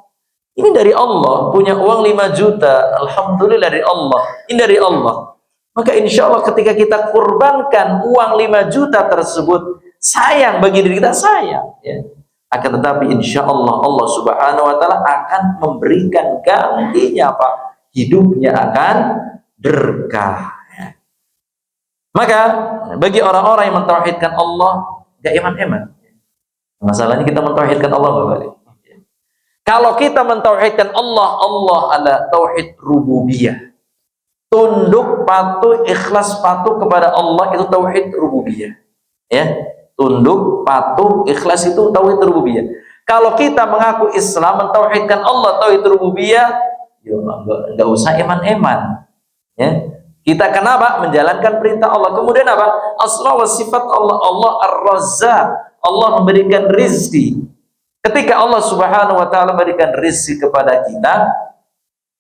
Ini dari Allah, punya uang 5 juta, alhamdulillah dari Allah, ini dari Allah. Maka insya Allah ketika kita kurbankan uang 5 juta tersebut, sayang bagi diri kita, sayang ya. Akan tetapi insya Allah, Allah Subhanahu wa taala akan memberikan gantinya Pak, hidupnya akan berkah ya. Maka bagi orang-orang yang mentauhidkan Allah, gak eman-eman. Masalahnya kita mentauhidkan Allah Bapak. Kalau kita mentauhidkan Allah, Allah adalah tauhid rububiyah. Tunduk patuh, ikhlas patuh kepada Allah, itu tauhid rububiyah ya. Tunduk patuh ikhlas itu tauhid rububiyah. Kalau kita mengaku Islam, mentauhidkan Allah, tauhid rububiyah, ya enggak usah eman-eman ya. Kita kenapa? Menjalankan perintah Allah. Kemudian apa? Asma wa sifat Allah. Allah Ar-Razzaq, Allah memberikan rizki. Ketika Allah Subhanahu wa taala memberikan rizki kepada kita,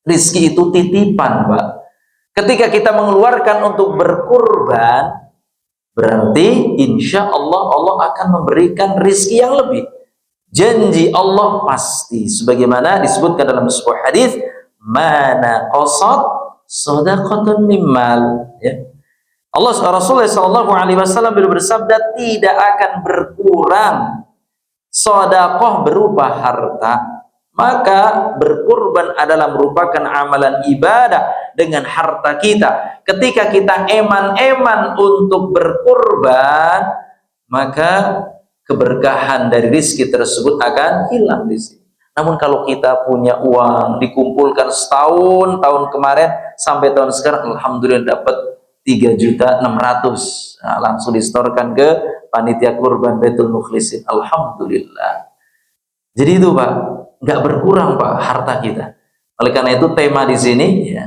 rizki itu titipan Pak. Ketika kita mengeluarkan untuk berkurban, berarti insya Allah, Allah akan memberikan rizki yang lebih. Janji Allah pasti, sebagaimana disebutkan dalam sebuah hadis, mana qasad shadaqatun mimmal ya. Allah Rasulullah sallallahu alaihi wasallam bersabda, tidak akan berkurang sedekah berupa harta, maka berkurban adalah merupakan amalan ibadah dengan harta kita. Ketika kita eman-eman untuk berkurban, maka keberkahan dari rizki tersebut akan hilang di sini. Namun kalau kita punya uang, dikumpulkan setahun, tahun kemarin sampai tahun sekarang, alhamdulillah dapat 3.600.000, nah, langsung disetorkan ke panitia kurban Baitul Mukhlisin, alhamdulillah. Jadi itu Pak, nggak berkurang Pak harta kita. Oleh karena itu tema di sini ya,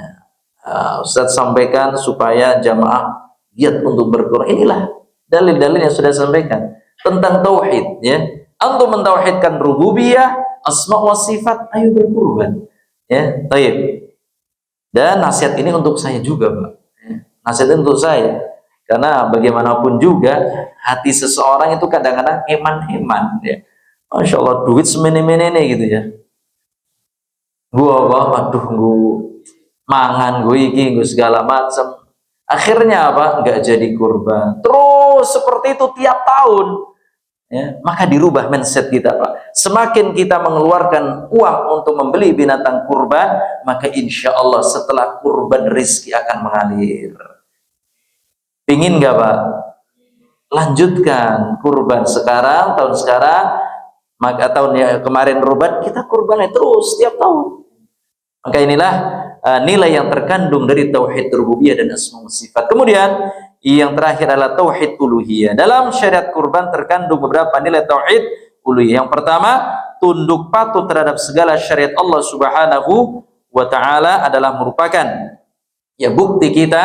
Ustadz sampaikan supaya jamaah giat untuk berkurang. Inilah dalil-dalil yang sudah sampaikan tentang tauhid ya. Untuk mentauhidkan rububiyah, asma wa sifat, ayo berkurban ya. Baik. Dan nasihat ini untuk saya juga Pak. Nasihat untuk saya, karena bagaimanapun juga hati seseorang itu kadang-kadang eman-eman ya. Masya Allah, duit semene-mene gitu ya. Gua apa? Aduh, gua mangan, gua iki, gua segala macam. Akhirnya apa? Nggak jadi kurban. Terus seperti itu tiap tahun. Ya, maka dirubah mindset kita Pak. Semakin kita mengeluarkan uang untuk membeli binatang kurban, maka insya Allah setelah kurban rizki akan mengalir. Pingin nggak Pak? Lanjutkan kurban sekarang, tahun sekarang, maka tahun yang kemarin kurban, kita kurban terus setiap tahun. Maka inilah nilai yang terkandung dari tauhid rububiyah dan asma wa sifat. Kemudian yang terakhir adalah tauhid uluhiyah. Dalam syariat kurban terkandung beberapa nilai tauhid uluhiyah. Yang pertama, tunduk patuh terhadap segala syariat Allah Subhanahu wa taala adalah merupakan ya bukti kita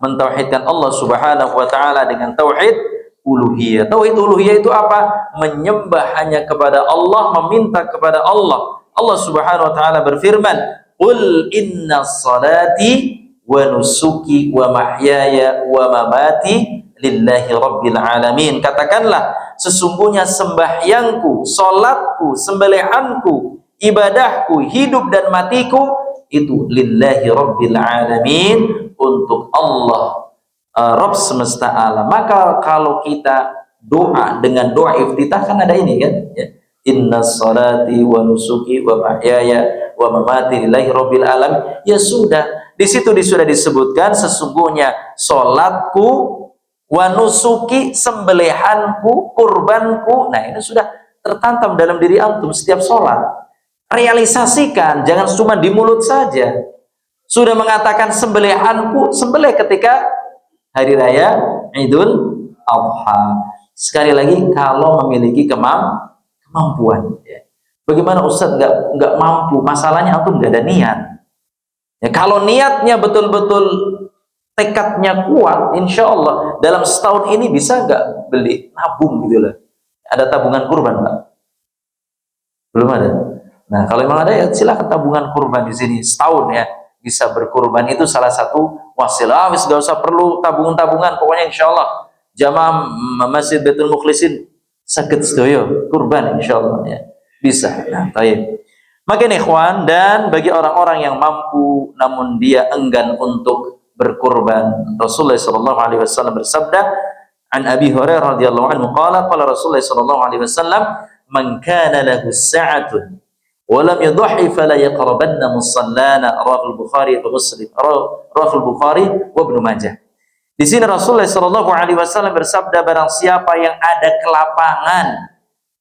mentauhidkan Allah Subhanahu wa taala dengan tauhid uluhiyah. Tauhid uluhiyah itu apa? Menyembah hanya kepada Allah, meminta kepada Allah. Allah Subhanahu wa taala berfirman, qul inna salati wa nusuki wa mahyaya wa mamati lillahi rabbil alamin. Katakanlah, sesungguhnya sembahyangku, salatku, sembelihanku, ibadahku, hidup dan matiku itu lillahi rabbil alamin, untuk Allah, Rabb semesta alam. Maka kalau kita doa dengan doa iftitah, kan ada ini kan ya, inna salati wa nusuki wa mahyaya wa mamati lillahi rabbil alamin. Ya sudah, di situ sudah disebutkan sesungguhnya salatku, wa nusuki, sembelihanku, kurbanku. Nah, ini sudah tertanam dalam diri antum setiap sholat. Realisasikan, jangan cuma di mulut saja. Sudah mengatakan sembelihanku, sembelih ketika hari raya Idul Adha. Sekali lagi, kalau memiliki kemampuan. Ya. Bagaimana Ustaz nggak mampu? Masalahnya antum nggak ada niat. Ya, kalau niatnya betul-betul, tekadnya kuat, insya Allah dalam setahun ini bisa nggak beli nabung gitu lah. Ada tabungan kurban Pak? Belum ada. Nah, kalau memang ada ya silakan tabungan kurban di sini setahun ya, bisa berkurban. Itu salah satu wasilah. Wis gak usah perlu tabungan, pokoknya insya Allah jamaah Masjid Baitul Mukhlisin sakit sedoyo kurban insya Allah ya, bisa. Nah, baik. Maka ikhwan, dan bagi orang-orang yang mampu namun dia enggan untuk berkurban, Rasulullah sallallahu alaihi wasallam bersabda, an Abi Hurairah radhiyallahu anhu qala qala Rasulullah sallallahu alaihi wasallam, man kana lahu sa'atun wa lam yudhi fala yaqrabanna musallana, rawahul Bukhari wa Muslim, rawahul Bukhari wa Ibnu Majah. Di sini Rasulullah sallallahu alaihi wasallam bersabda, barang siapa yang ada kelapangan,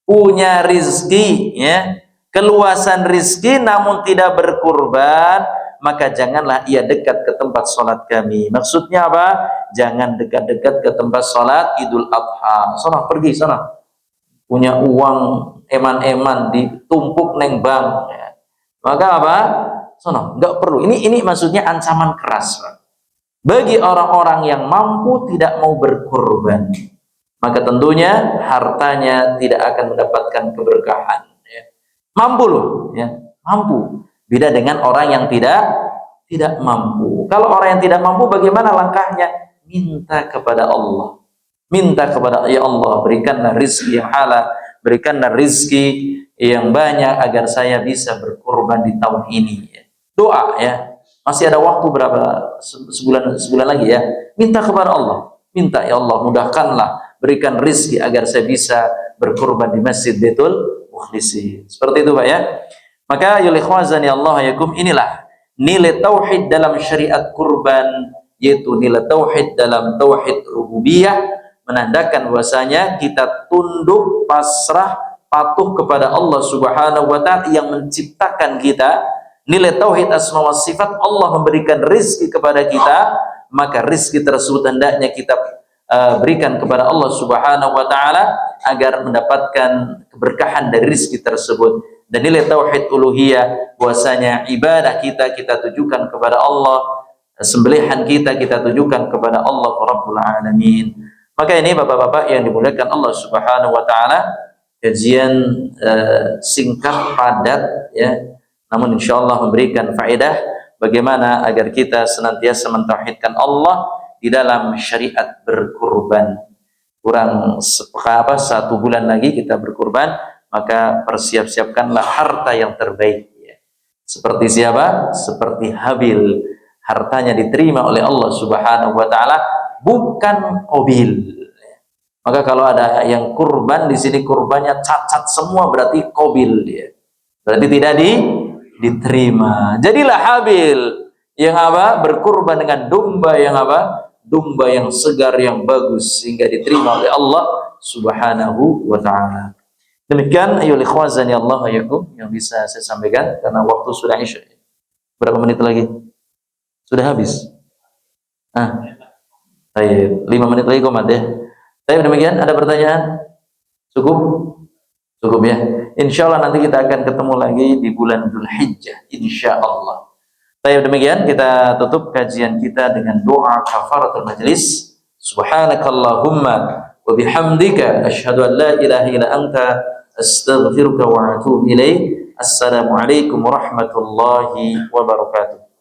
punya rizki ya, keluasan rizki namun tidak berkurban, maka janganlah ia dekat ke tempat sholat kami. Maksudnya apa? Jangan dekat-dekat ke tempat sholat Idul Adha. Sana pergi sana. Punya uang eman-eman ditumpuk neng bank. Ya. Maka apa? Sana, nggak perlu. Ini maksudnya ancaman keras. Bagi orang-orang yang mampu tidak mau berkurban, maka tentunya hartanya tidak akan mendapatkan keberkahan. Ya. Mampu loh, ya, mampu. Beda dengan orang yang tidak mampu. Kalau orang yang tidak mampu, bagaimana langkahnya? Minta kepada Allah. Minta kepada, ya Allah, berikanlah rizki yang halal, berikanlah rizki yang banyak agar saya bisa berkurban di tahun ini. Doa ya. Masih ada waktu berapa? Sebulan lagi ya. Minta kepada Allah. Minta, ya Allah, mudahkanlah, berikan rizki agar saya bisa berkurban di Masjid Baitul Mukhlisin. Seperti itu Pak ya. Maka ya ikhwazani Allah yakum, inilah nilai tauhid dalam syariat kurban, yaitu nilai tauhid dalam tauhid rububiyah, menandakan bahwasanya kita tunduk, pasrah, patuh kepada Allah Subhanahu wa taala yang menciptakan kita. Nilai tauhid asma wa sifat, Allah memberikan rizki kepada kita, maka rizki tersebut hendaknya kita berikan kepada Allah Subhanahu wa taala agar mendapatkan keberkahan dari rizki tersebut. Dan nilai tauhid uluhiyah, bahwasanya ibadah kita tujukan kepada Allah, sembelihan kita tujukan kepada Allah Rabbul Alamin. Maka ini Bapak-bapak yang dimuliakan Allah Subhanahu wa taala, kajian singkat padat ya, namun insyaallah memberikan faedah bagaimana agar kita senantiasa mentauhidkan Allah di dalam syariat berkurban. Kurang satu bulan lagi kita berkurban, maka persiap-siapkanlah harta yang terbaik ya. Seperti siapa? Seperti Habil, hartanya diterima oleh Allah Subhanahu wa taala, bukan Qabil. Maka kalau ada yang kurban di sini kurbannya cacat semua, berarti Qabil dia. Berarti tidak diterima. Jadilah Habil yang apa? Berkurban dengan domba yang apa? Domba yang segar, yang bagus, sehingga diterima oleh Allah Subhanahu wa taala. Demikian ayyuhal ikhwazani Allah yakum yang bisa saya sampaikan, karena waktu sudah isya. Berapa menit lagi? Sudah habis. Baik, 5 menit lagi komat ya. Baik, demikian, ada pertanyaan? Cukup? Cukup ya. Insyaallah nanti kita akan ketemu lagi di bulan Dzulhijjah, insyaallah. Baik, demikian kita tutup kajian kita dengan doa kafaratul majlis. Subhanakallahumma wa bihamdika asyhadu an la ilaha illa anta astaghfiruka wa atubu ilaik. Assalamualaikum warahmatullahi wabarakatuh.